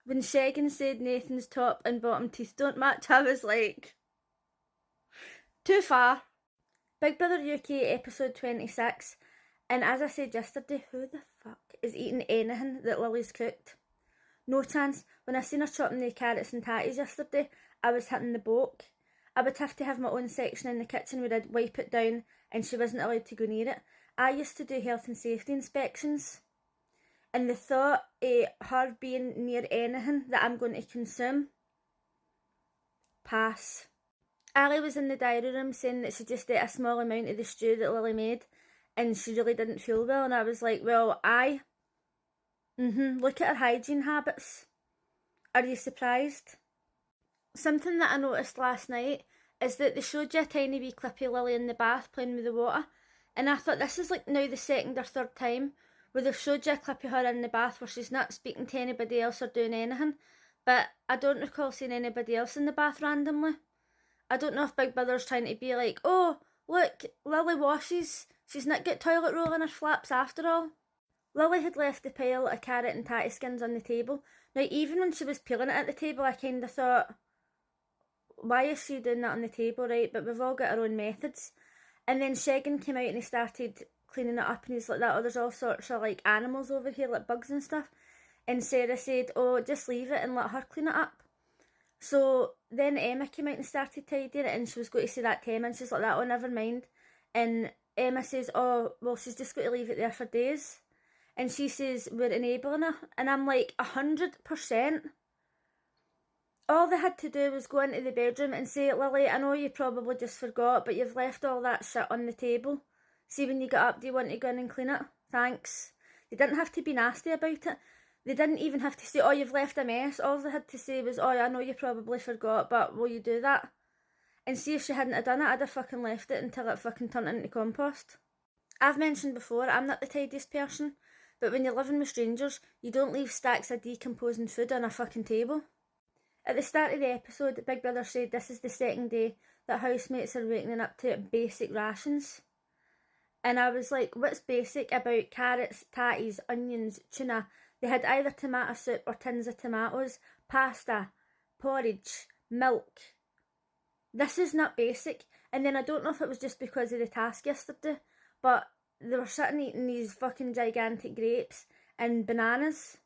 When Segun said Nathan's top and bottom teeth don't match, I was like, too far. Big Brother UK episode 26, and as I said yesterday, who the fuck is eating anything that Lily's cooked? No chance. When I seen her chopping the carrots and tatties yesterday, I was hitting the boke. I would have to have my own section in the kitchen where I'd wipe it down and she wasn't allowed to go near it. I used to do health and safety inspections, and the thought of her being near anything that I'm going to consume, pass. Ali was in the diary room saying that she just ate a small amount of the stew that Lily made and she really didn't feel well, and I was like, well, aye. Look at her hygiene habits. Are you surprised? Something that I noticed last night is that they showed you a tiny wee clippy Lily in the bath playing with the water, and I thought this is like now the second or third time where they've showed you a clip of her in the bath where she's not speaking to anybody else or doing anything, but I don't recall seeing anybody else in the bath randomly. I don't know if Big Brother's trying to be like, oh, look, Lily washes, she's not got toilet roll in her flaps after all. Lily had left the pile of carrot and tatty skins on the table. Now, even when she was peeling it at the table, I kind of thought, why is she doing that on the table, right? But we've all got our own methods. And then Segun came out and he started cleaning it up, and he's like that, oh, there's all sorts of like animals over here, like bugs and stuff. And Sarah said, oh, just leave it and let her clean it up. So then Emma came out and started tidying it, and she was going to say that to Emma, and she's like that, oh, never mind. And Emma says, oh, well, she's just going to leave it there for days. And she says, we're enabling her. And I'm like, 100%. All they had to do was go into the bedroom and say, Lily, I know you probably just forgot, but you've left all that shit on the table. See, when you get up, do you want to go in and clean it? Thanks. They didn't have to be nasty about it. They didn't even have to say, oh, you've left a mess. All they had to say was, oh, I know you probably forgot, but will you do that? And see, if she hadn't have done it, I'd have fucking left it until it fucking turned into compost. I've mentioned before, I'm not the tidiest person, but when you're living with strangers, you don't leave stacks of decomposing food on a fucking table. At the start of the episode, Big Brother said this is the second day that housemates are waking up to basic rations. And I was like, what's basic about carrots, tatties, onions, tuna? They had either tomato soup or tins of tomatoes, pasta, porridge, milk. This is not basic. And then I don't know if it was just because of the task yesterday, but they were sitting eating these fucking gigantic grapes and bananas.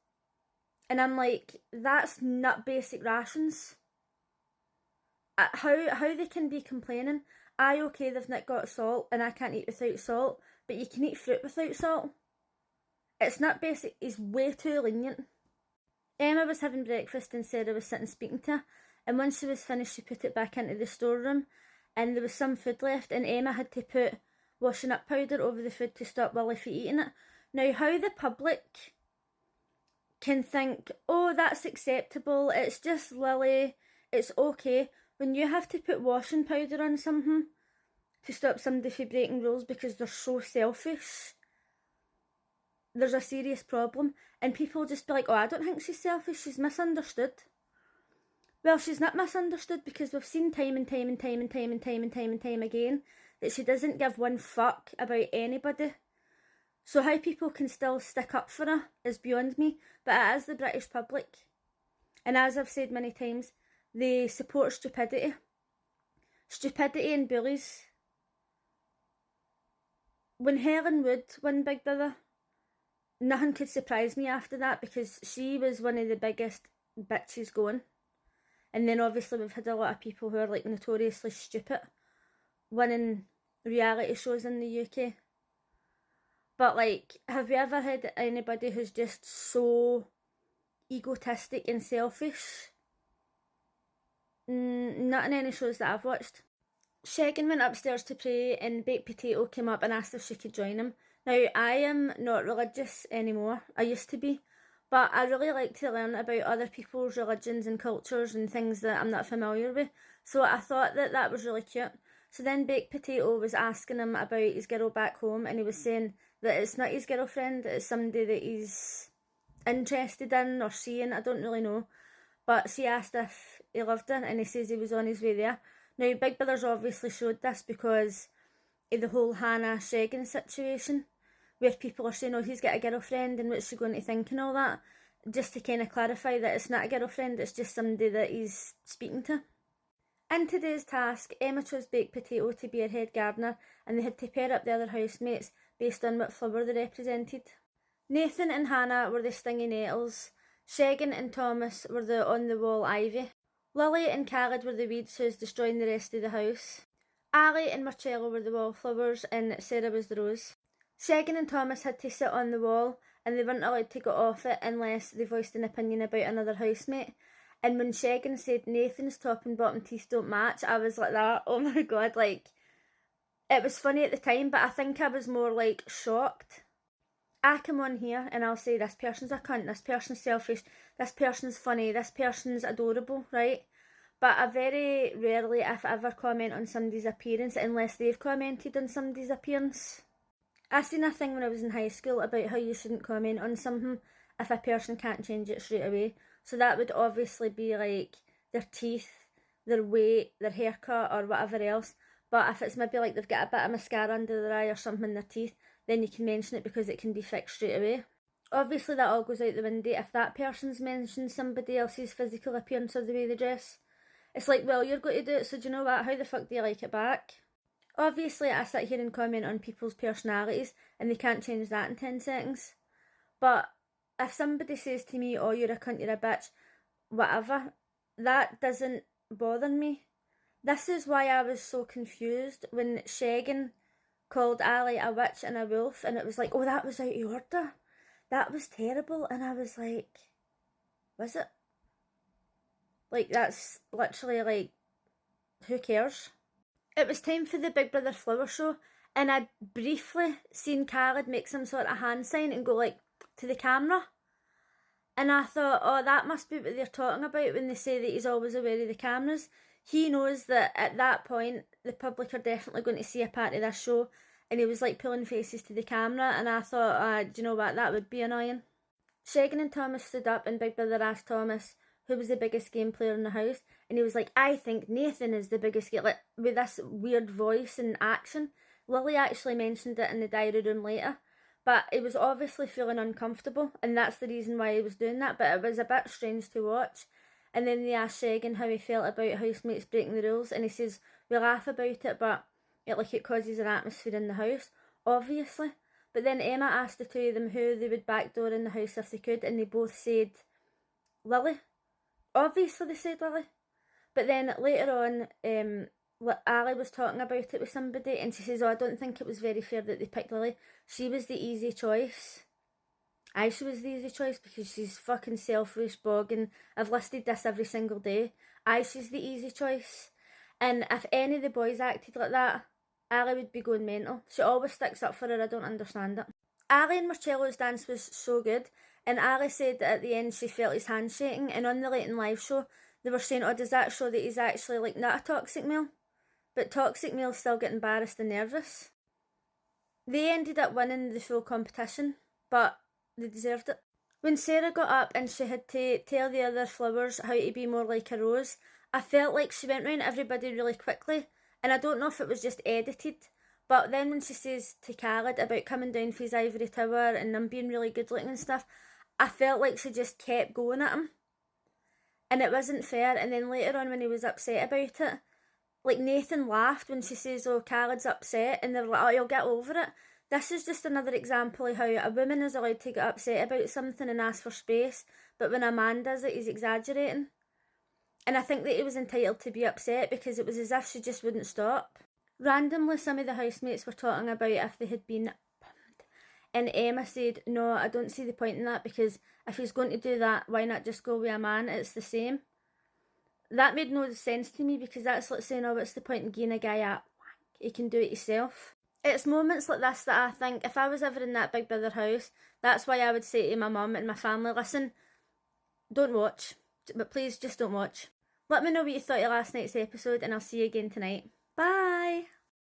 And I'm like, that's not basic rations. How they can be complaining? Aye, okay, they've not got salt and I can't eat without salt, but you can eat fruit without salt. It's not basic, it's way too lenient. Emma was having breakfast and Sarah was sitting speaking to her, and once she was finished she put it back into the storeroom, and there was some food left, and Emma had to put washing up powder over the food to stop Lily from eating it. Now, how the public can think, oh, that's acceptable, it's just Lily, it's okay, when you have to put washing powder on something to stop somebody from breaking rules because they're so selfish, there's a serious problem. And people just be like, oh, I don't think she's selfish, she's misunderstood. Well, she's not misunderstood, because we've seen time and time again that she doesn't give one fuck about anybody. So how people can still stick up for her is beyond me, but it is the British public. And as I've said many times, they support stupidity. Stupidity and bullies. When Helen Wood won Big Brother, nothing could surprise me after that, because she was one of the biggest bitches going. And then obviously we've had a lot of people who are like notoriously stupid winning reality shows in the UK. But like, have you ever had anybody who's just so egotistic and selfish? Not in any shows that I've watched. Segun went upstairs to pray and Baked Potato came up and asked if she could join him. Now, I am not religious anymore. I used to be. But I really like to learn about other people's religions and cultures and things that I'm not familiar with. So I thought that that was really cute. So then Baked Potato was asking him about his girl back home, and he was saying that it's not his girlfriend, it's somebody that he's interested in or seeing, I don't really know. But she asked if he loved her, and he says he was on his way there. Now, Big Brother's obviously showed this because of the whole Hannah Segun situation, where people are saying, oh, he's got a girlfriend and what's she going to think and all that. just to kind of clarify that it's not a girlfriend, it's just somebody that he's speaking to. In today's task, Emma chose baked potato to be her head gardener, and they had to pair up the other housemates based on what flower they represented. Nathan and Hannah were the stingy nettles, Segun and Thomas were the on-the-wall ivy, Lily and Khaled were the weeds who was destroying the rest of the house, Ali and Marcello were the wallflowers, and Sarah was the rose. Segun and Thomas had to sit on the wall, and they weren't allowed to go off it unless they voiced an opinion about another housemate. And when Segun said Nathan's top and bottom teeth don't match, I was like that, oh my god, like, it was funny at the time, but I think I was more like shocked. I come on here and I'll say this person's a cunt, this person's selfish, this person's funny, this person's adorable, right? But I very rarely, if ever, comment on somebody's appearance unless they've commented on somebody's appearance. I seen a thing when I was in high school about how you shouldn't comment on something if a person can't change it straight away. So that would obviously be like their teeth, their weight, their haircut, or whatever else. But if it's maybe like they've got a bit of mascara under their eye or something in their teeth, then you can mention it because it can be fixed straight away. Obviously that all goes out the window if that person's mentioned somebody else's physical appearance or the way they dress. It's like, well, you're going to do it, so do you know what? How the fuck do you like it back? Obviously I sit here and comment on people's personalities and they can't change that in 10 seconds. But if somebody says to me, oh, you're a cunt, you're a bitch, whatever, that doesn't bother me. This is why I was so confused when Segun called Ali a witch and a wolf, and it was like, oh, that was out of order. That was terrible. And I was like, was it? Like, that's literally like, who cares? It was time for the Big Brother flower show, and I'd briefly seen Khaled make some sort of hand sign and go like, to the camera. And I thought, oh, that must be what they're talking about when they say that he's always aware of the cameras. He knows that at that point, the public are definitely going to see a part of this show, and he was like pulling faces to the camera, and I thought, do you know what, that would be annoying. Segun and Thomas stood up, and Big Brother asked Thomas who was the biggest game player in the house, and he was like, I think Nathan is the biggest game, like, with this weird voice and action. Lily actually mentioned it in the diary room later, but he was obviously feeling uncomfortable, and that's the reason why he was doing that, but it was a bit strange to watch. And then they asked Segun how he felt about housemates breaking the rules, and he says, we laugh about it, but it causes an atmosphere in the house, obviously. But then Emma asked the two of them who they would backdoor in the house if they could, and they both said Lily. Obviously they said Lily. But then later on, Ali was talking about it with somebody, and she says, oh, I don't think it was very fair that they picked Lily. She was the easy choice. She was the easy choice because she's fucking selfish, bogging. I've listed this every single day. She's the easy choice. And if any of the boys acted like that, Ali would be going mental. She always sticks up for her, I don't understand it. Ali and Marcello's dance was so good, and Ali said that at the end she felt his hand shaking, and on the Late and Live show, they were saying, oh, does that show that he's actually like not a toxic male? But toxic males still get embarrassed and nervous. They ended up winning the full competition, but they deserved it. When Sarah got up and she had to tell the other flowers how to be more like a rose, I felt like she went round everybody really quickly, and I don't know if it was just edited, but then when she says to Khaled about coming down for his ivory tower and them being really good looking and stuff, I felt like she just kept going at him, and it wasn't fair. And then later on when he was upset about it, like Nathan laughed when she says, oh, Khaled's upset, and they're like, oh, you'll get over it. This is just another example of how a woman is allowed to get upset about something and ask for space, but when a man does it, he's exaggerating. And I think that he was entitled to be upset because it was as if she just wouldn't stop. Randomly, some of the housemates were talking about if they had been bummed, and Emma said, no, I don't see the point in that, because if he's going to do that, why not just go with a man? It's the same. That made no sense to me, because that's like saying, oh, what's the point in giving a guy a wank? He can do it himself. It's moments like this that I think, if I was ever in that Big Brother house, that's why I would say to my mum and my family, listen, don't watch, but please just don't watch. Let me know what you thought of last night's episode, and I'll see you again tonight. Bye!